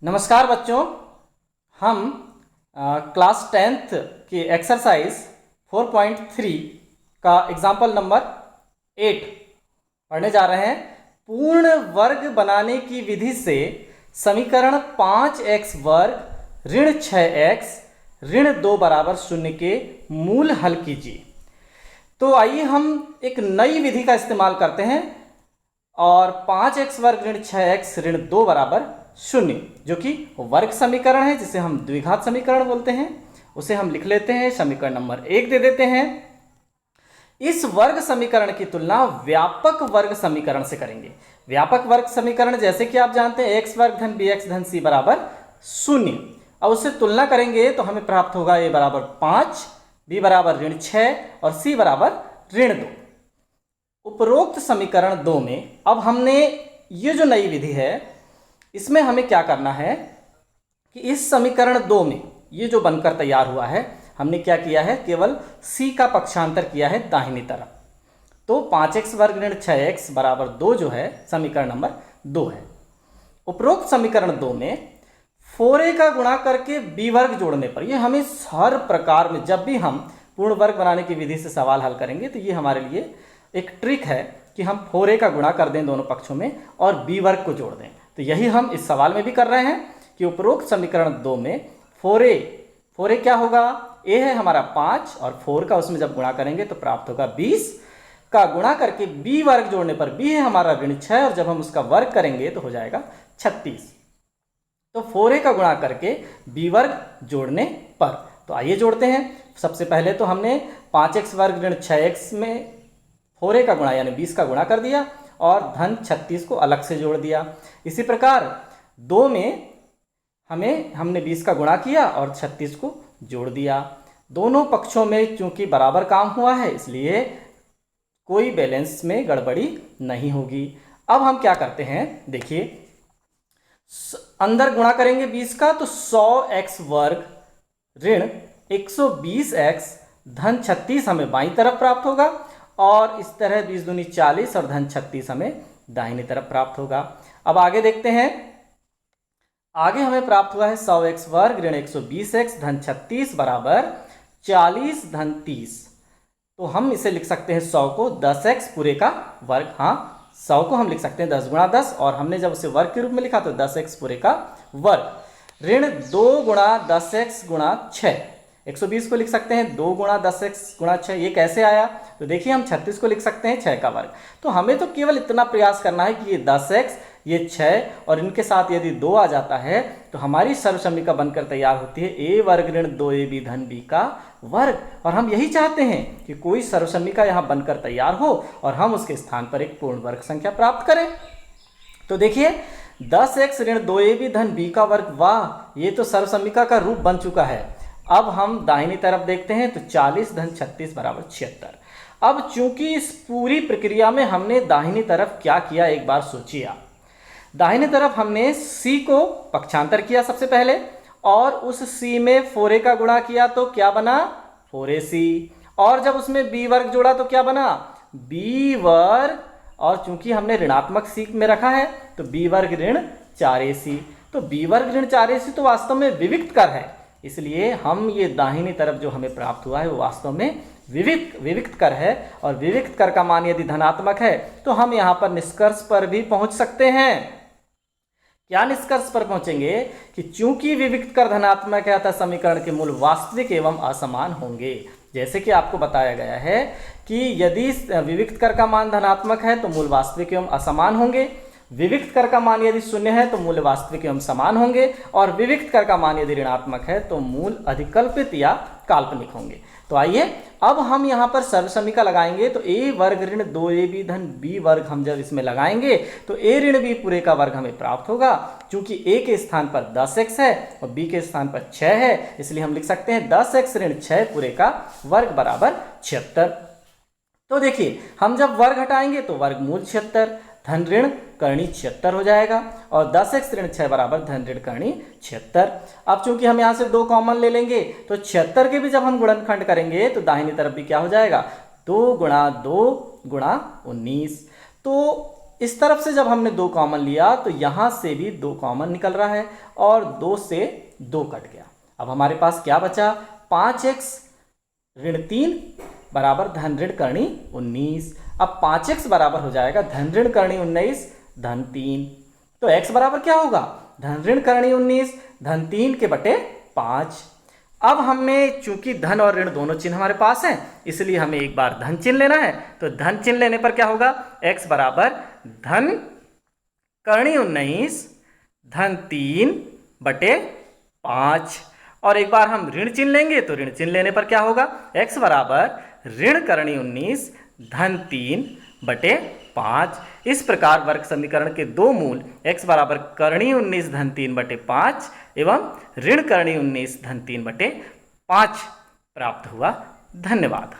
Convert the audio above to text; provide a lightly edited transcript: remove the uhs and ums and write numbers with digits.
नमस्कार बच्चों। हम क्लास 10th की एक्सरसाइज 4.3 का एग्जाम्पल नंबर 8 पढ़ने जा रहे हैं। पूर्ण वर्ग बनाने की विधि से समीकरण 5x वर्ग ऋण 6x ऋण 2 बराबर 0 के मूल हल कीजिए। तो आइए हम एक नई विधि का इस्तेमाल करते हैं और 5x वर्ग ऋण 6x ऋण 2 बराबर 0 जो कि वर्ग समीकरण है, जिसे हम द्विघात समीकरण बोलते हैं, उसे हम लिख लेते हैं। समीकरण नंबर 1 दे देते हैं। इस वर्ग समीकरण की तुलना व्यापक वर्ग समीकरण से करेंगे। व्यापक वर्ग समीकरण जैसे कि आप जानते हैं x वर्ग धन bx धन c बराबर 0। अब उससे तुलना करेंगे तो हमें प्राप्त होगा a बराबर 5, b बराबर ऋण 6 और c बराबर ऋण 2। उपरोक्त समीकरण 2 में अब हमने ये जो नई विधि है इसमें हमें क्या करना है कि इस समीकरण 2 में ये जो बनकर तैयार हुआ है, हमने क्या किया है, केवल c का पक्षांतर किया है दाहिनी तरफ। तो 5x वर्ग ऋण 6x बराबर 2 जो है समीकरण नंबर 2 है। उपरोक्त समीकरण 2 में 4a का गुणा करके b वर्ग जोड़ने पर, ये हमें हर प्रकार में जब भी हम पूर्ण वर्ग बनाने की विधि से सवाल हल करेंगे तो ये हमारे लिए एक ट्रिक है कि हम 4a का गुणा कर दें दोनों पक्षों में और b वर्ग को जोड़ दें। तो यही हम इस सवाल में भी कर रहे हैं कि उपरोक्त समीकरण 2 में 4a क्या होगा, a है हमारा 5 और 4 का उसमें जब गुणा करेंगे तो प्राप्त होगा 20 का गुणा करके b वर्ग जोड़ने पर b है हमारा ऋण 6 और जब हम उसका वर्ग करेंगे तो हो जाएगा 36। तो 4a का गुणा करके b वर्ग जोड़ने पर, तो आइए जोड़ते हैं। सबसे पहले तो हमने 5x वर्ग ऋण 6x में 4a का गुणा यानी 20 का गुणा कर दिया और धन 36 को अलग से जोड़ दिया। इसी प्रकार 2 में हमने 20 का गुणा किया और 36 को जोड़ दिया। दोनों पक्षों में चूंकि बराबर काम हुआ है इसलिए कोई बैलेंस में गड़बड़ी नहीं होगी। अब हम क्या करते हैं, देखिए अंदर गुणा करेंगे 20 का तो 100x वर्ग ऋण 120x धन 36 हमें बाईं तरफ प्राप्त होगा और इस तरह 20 दूनी 40 और धन 36 हमें दाहिनी तरफ प्राप्त होगा। अब आगे देखते हैं। आगे हमें प्राप्त हुआ है 100x वर्ग ऋण 120x धन 36 बराबर 40 धन 30। तो हम इसे लिख सकते हैं 100 को 10x पूरे का वर्ग। हाँ, 100 को हम लिख सकते हैं 10 गुणा 10 और हमने जब उसे वर्ग के रूप में लिखा तो 10x पूरे का वर्ग ऋण 2 गुणा 10x गुणा 6। 120 को लिख सकते हैं 2 गुणा 10x गुणा 6। ये कैसे आया, तो देखिए हम 36 को लिख सकते हैं 6 का वर्ग। तो हमें तो केवल इतना प्रयास करना है कि ये 10x ये 6 और इनके साथ यदि 2 आ जाता है तो हमारी सर्वसमीका बनकर तैयार होती है a वर्ग ऋण 2ab धन b का वर्ग। और हम यही चाहते हैं कि कोई सर्वसमीका यहाँ बनकर तैयार हो और हम उसके स्थान पर एक पूर्ण वर्ग संख्या प्राप्त करें। तो देखिए 10x ऋण 2ab धन b का वर्ग, वाह, ये तो सर्वसमीका का रूप बन चुका है। अब हम दाहिनी तरफ देखते हैं तो 40 धन 36 बराबर 76। अब चूंकि इस पूरी प्रक्रिया में हमने दाहिनी तरफ क्या किया, एक बार सोचिए आप। दाहिनी तरफ हमने c को पक्षांतर किया सबसे पहले और उस c में 4a का गुणा किया तो क्या बना, 4ac, और जब उसमें b वर्ग जोड़ा तो क्या बना, b वर्ग, और चूंकि हमने ऋणात्मक c में रखा है तो b वर्ग ऋण 4ac। तो b वर्ग ऋण 4ac तो वास्तव में विविक्त कर है, इसलिए हम ये दाहिनी तरफ जो हमें प्राप्त हुआ है वो वास्तव में विविक्त कर है। और विविक्त कर का मान यदि धनात्मक है तो हम यहाँ पर निष्कर्ष पर भी पहुंच सकते हैं। क्या निष्कर्ष पर पहुंचेंगे कि चूंकि विविक्त कर धनात्मक है अतः समीकरण के मूल वास्तविक एवं असमान होंगे। जैसे कि आपको बताया गया है कि यदि विविक्त कर का मान धनात्मक है तो मूल वास्तविक एवं असमान होंगे, विविक्त कर का मान यदि 0 है तो मूल वास्तविक एवं समान होंगे, और विविक्त कर का मान यदि ऋणात्मक है तो मूल अधिकल्पित या काल्पनिक होंगे। तो आइए अब हम यहाँ पर सर्वसमीका लगाएंगे तो a वर्ग ऋण 2ab धन b वर्ग हम जब इसमें लगाएंगे तो a ऋण b पूरे का वर्ग हमें प्राप्त होगा। चूंकि a के स्थान पर 10x है और b के स्थान पर 6 है इसलिए हम लिख सकते हैं 10x ऋण 6 पूरे का वर्ग बराबर 76। तो देखिए हम जब वर्ग हटाएंगे तो वर्गमूल 76 धन ऋण करणी 76 हो जाएगा और 10x ऋण 6 बराबर धन ऋण करणी 76। अब चूंकि हम यहाँ से 2 कॉमन ले लेंगे तो 76 के भी जब हम गुणनखंड करेंगे तो दाहिनी तरफ भी क्या हो जाएगा, 2 गुणा 2 गुणा 19। तो इस तरफ से जब हमने 2 कॉमन लिया तो यहाँ से भी 2 कॉमन निकल रहा है और 2 से 2 कट गया। अब हमारे पास क्या बचा, 5x ऋण 3 बराबर धन ऋण करणी 19। अब 5x बराबर हो जाएगा धन ऋण करणी 19 धन 3। तो x बराबर क्या होगा, धन ऋण करणी 19 धन 3 के बटे 5। अब हमने चूंकि धन और ऋण दोनों चिन्ह हमारे पास हैं, इसलिए हमें एक बार धन चिन्ह लेना है। तो धन चिन्ह लेने पर क्या होगा, x बराबर धन करणी 19 धन 3 बटे 5। और एक बार हम ऋण चिन्ह लेंगे तो ऋण चिन्ह लेने पर क्या होगा, x बराबर ऋण करणी 19 धन 3 बटे 5। इस प्रकार वर्ग समीकरण के 2 मूल x बराबर करणी 19 धन 3 बटे 5 एवं ऋण करणी 19 धन 3 बटे 5 प्राप्त हुआ। धन्यवाद।